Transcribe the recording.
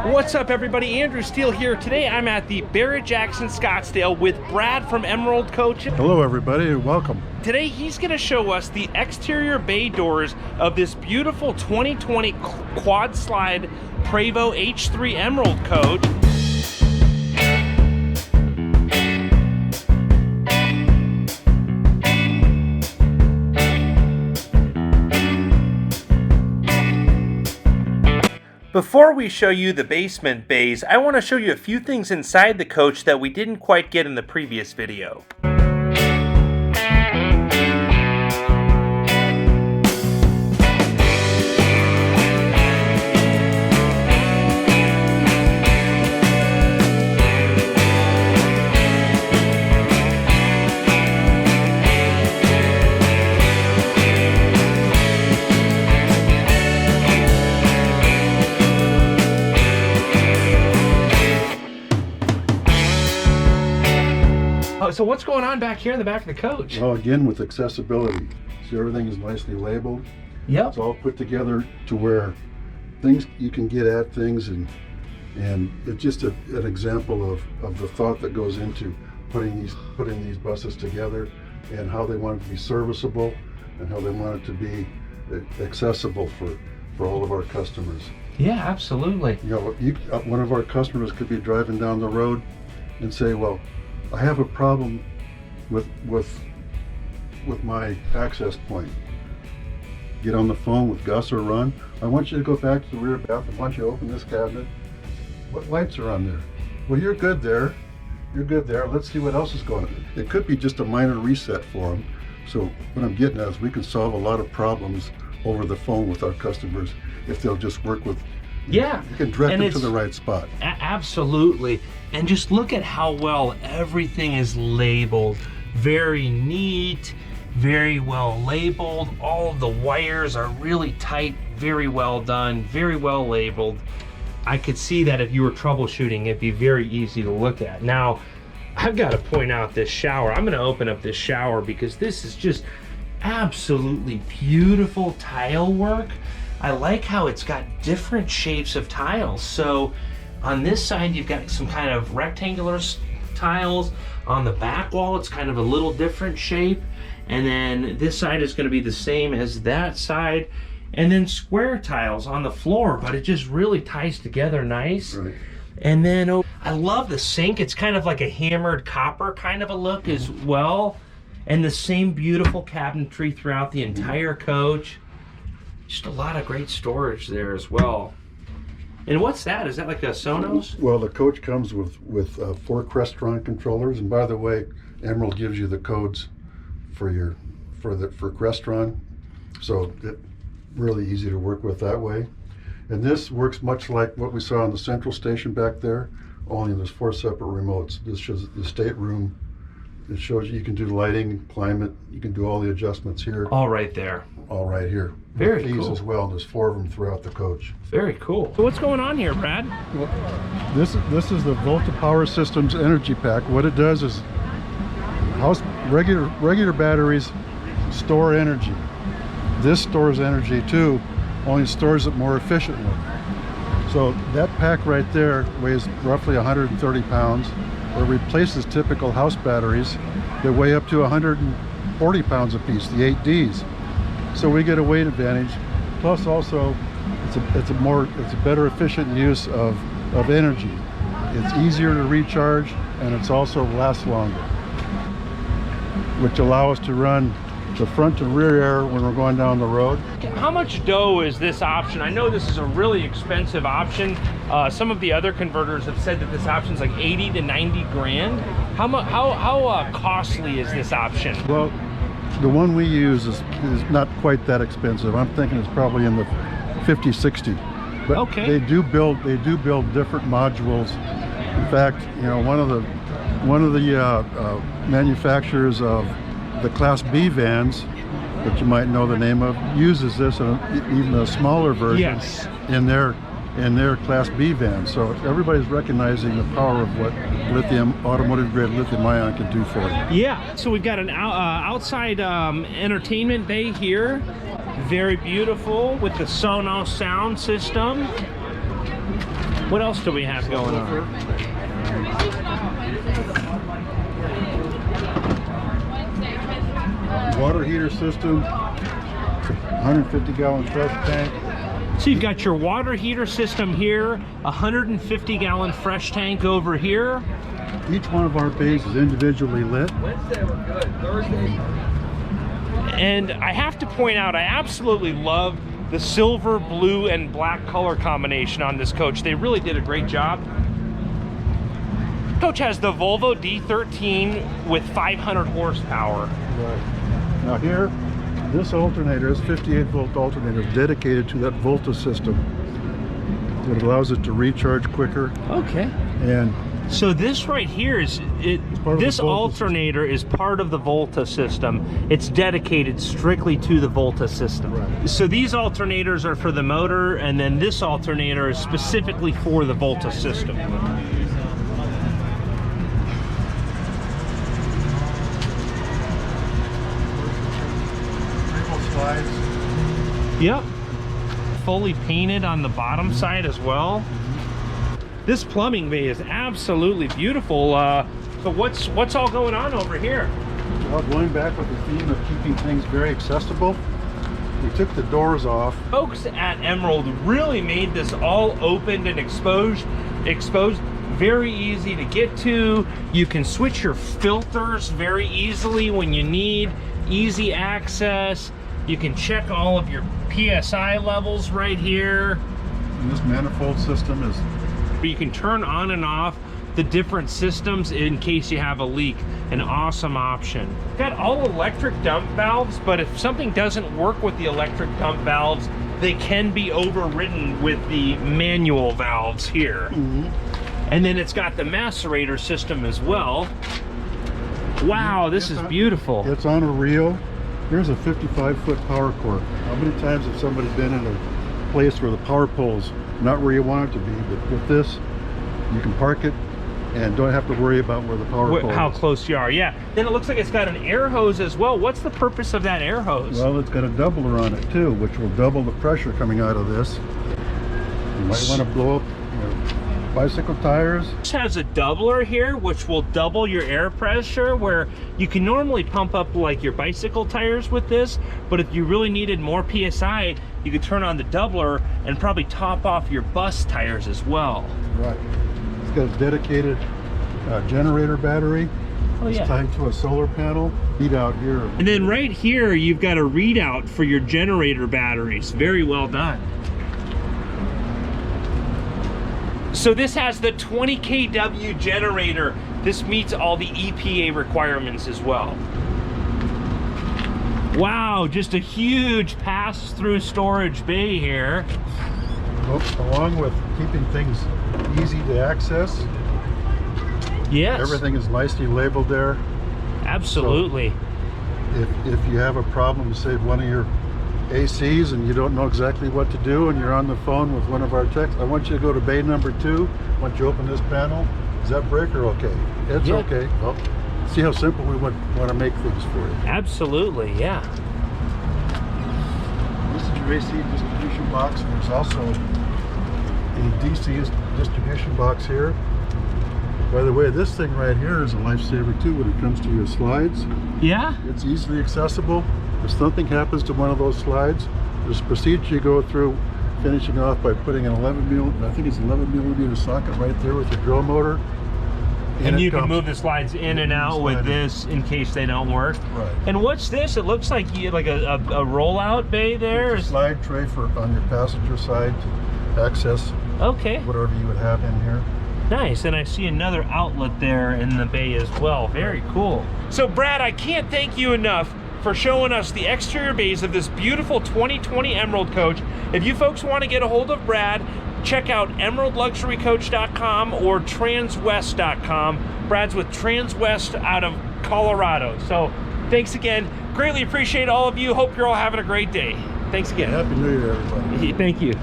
What's up, everybody? Andrew Steele here. Today I'm at the Barrett-Jackson Scottsdale with Brad from Emerald Coach. Hello everybody, welcome. Today he's going to show us the exterior bay doors of this beautiful 2020 quad slide Prevost H3 Emerald Coach. Before we show you the basement bays, I want to show you a few things inside the coach that we didn't quite get in the previous video. So what's going on back here in the back of the coach? Well, again, with accessibility. See, everything is nicely labeled. Yep. It's all put together to where things, you can get at things, and it's just an example of the thought that goes into putting these buses together, and how they want it to be serviceable and how they want it to be accessible for all of our customers. Yeah, absolutely. You know, one of our customers could be driving down the road and say, well, I have a problem with my access point. Get on the phone with Gus or Ron. I want you to go back to the rear bathroom. I want you to open this cabinet. What lights are on there? Well, you're good there. You're good there. Let's see what else is going on. It could be just a minor reset for them. So what I'm getting at is we can solve a lot of problems over the phone with our customers if they'll just work with. Yeah, you can direct them to the right spot. Absolutely. And just look at how well everything is labeled. Very neat, very well labeled. All of the wires are really tight, very well done, very well labeled. I could see that if you were troubleshooting, it'd be very easy to look at. Now, I've got to point out this shower. I'm going to open up this shower because this is just absolutely beautiful tile work. I like how it's got different shapes of tiles. So on this side, you've got some kind of rectangular tiles. On the back wall, it's kind of a little different shape. And then this side is going to be the same as that side. And then square tiles on the floor, but it just really ties together nice. Right. And then I love the sink. It's kind of like a hammered copper kind of a look as well. And the same beautiful cabinetry throughout the entire coach. Just a lot of great storage there as well. And what's that? Is that like a Sonos? Well, the coach comes with 4 Crestron controllers, and by the way, Emerald gives you the codes for Crestron, so it's really easy to work with that way. And this works much like what we saw on the central station back there, only there's 4 separate remotes. This shows the stateroom. It shows you can do lighting, climate. You can do all the adjustments here. All right there. All right here. Very these cool. As well. There's 4 of them throughout the coach. Very cool. So what's going on here, Brad? Well, this is the Volta Power Systems Energy Pack. What it does is regular batteries store energy. This stores energy too, only stores it more efficiently. So that pack right there weighs roughly 130 pounds. It replaces typical house batteries that weigh up to 140 pounds apiece, the 8Ds. So we get a weight advantage. Plus also, it's a better efficient use of energy. It's easier to recharge, and it's also lasts longer, which allow us to run the front and rear air when we're going down the road. How much dough is this option? I know this is a really expensive option. Some of the other converters have said that this option is like 80 to 90 grand. How costly is this option? Well, the one we use is not quite that expensive. I'm thinking it's probably in the 50, 60. But okay. They do build different modules. In fact, you know, one of the manufacturers of the Class B vans, that you might know the name of, uses this in even a smaller version. Yes. in their Class B vans. So everybody's recognizing the power of what automotive grade lithium ion can do for you. Yeah, so we've got an outside entertainment bay here. Very beautiful with the Sonos sound system. What else do we have going on? Water heater system, 150-gallon fresh tank. So you've got your water heater system here, 150-gallon fresh tank over here. Each one of our bays is individually lit. Wednesday we're good. Thursday. And I have to point out, I absolutely love the silver, blue, and black color combination on this coach. They really did a great job. Coach has the Volvo D13 with 500 horsepower. Right. Now here, this alternator is 58-volt alternator dedicated to that Volta system. It allows it to recharge quicker. Okay. And so this right here is this alternator is part of the Volta system. It's dedicated strictly to the Volta system. Right. So these alternators are for the motor, and then this alternator is specifically for the Volta system. slides. Yep. Fully painted on the bottom side as well. This plumbing bay is absolutely beautiful. So what's all going on over here? Well, going back with the theme of keeping things very accessible, we took the doors off. Folks at Emerald really made this all opened and exposed. Very easy to get to. You can switch your filters very easily when you need. Easy access. You can check all of your PSI levels right here. And this manifold system is... You can turn on and off the different systems in case you have a leak. An awesome option. Got all electric dump valves, but if something doesn't work with the electric dump valves, they can be overridden with the manual valves here. And then it's got the macerator system as well. Wow, this is beautiful. It's on a reel. Here's a 55-foot power cord. How many times have somebody been in a place where the power pole's not where you want it to be, but with this, you can park it and don't have to worry about where the power pole how is. close you are. Yeah. Then it looks like it's got an air hose as well. What's the purpose of that air hose? Well, it's got a doubler on it too, which will double the pressure coming out of this. You might want to blow up your bicycle tires. This has a doubler here, which will double your air pressure, where you can normally pump up like your bicycle tires with this, but if you really needed more PSI, you could turn on the doubler and probably top off your bus tires as well. Right. It's got a dedicated generator battery. Oh, yeah. It's tied to a solar panel. Readout here. And then right here, you've got a readout for your generator batteries. Very well done. So this has the 20 kW generator. This meets all the EPA requirements as well. Wow, just a huge pass-through storage bay here. Along with keeping things easy to access. Yes. Everything is nicely labeled there. Absolutely. So if you have a problem, say one of your ACs and you don't know exactly what to do and you're on the phone with one of our techs, I want you to go to bay number 2. Once you open this panel, is that breaker okay? It's okay. Well, see how simple we want to make things for you. Absolutely, yeah. This is your AC distribution box, and there's also a DC distribution box here. By the way, this thing right here is a lifesaver too when it comes to your slides. Yeah? It's easily accessible. If something happens to one of those slides, there's a procedure you go through, finishing off by putting an 11mm socket right there with your drill motor. And you can move the slides in and out with this in case they don't work. Right. And what's this? It looks like you like a rollout bay there. It's a slide tray for on your passenger side to access whatever you would have in here. Nice, and I see another outlet there in the bay as well. Very cool. So Brad, I can't thank you enough for showing us the exterior bays of this beautiful 2020 Emerald coach. If you folks want to get a hold of Brad, check out emeraldluxurycoach.com or transwest.com. Brad's with Transwest out of Colorado. So thanks again. Greatly appreciate all of you. Hope you're all having a great day. Thanks again. Happy New Year, everybody. Thank you.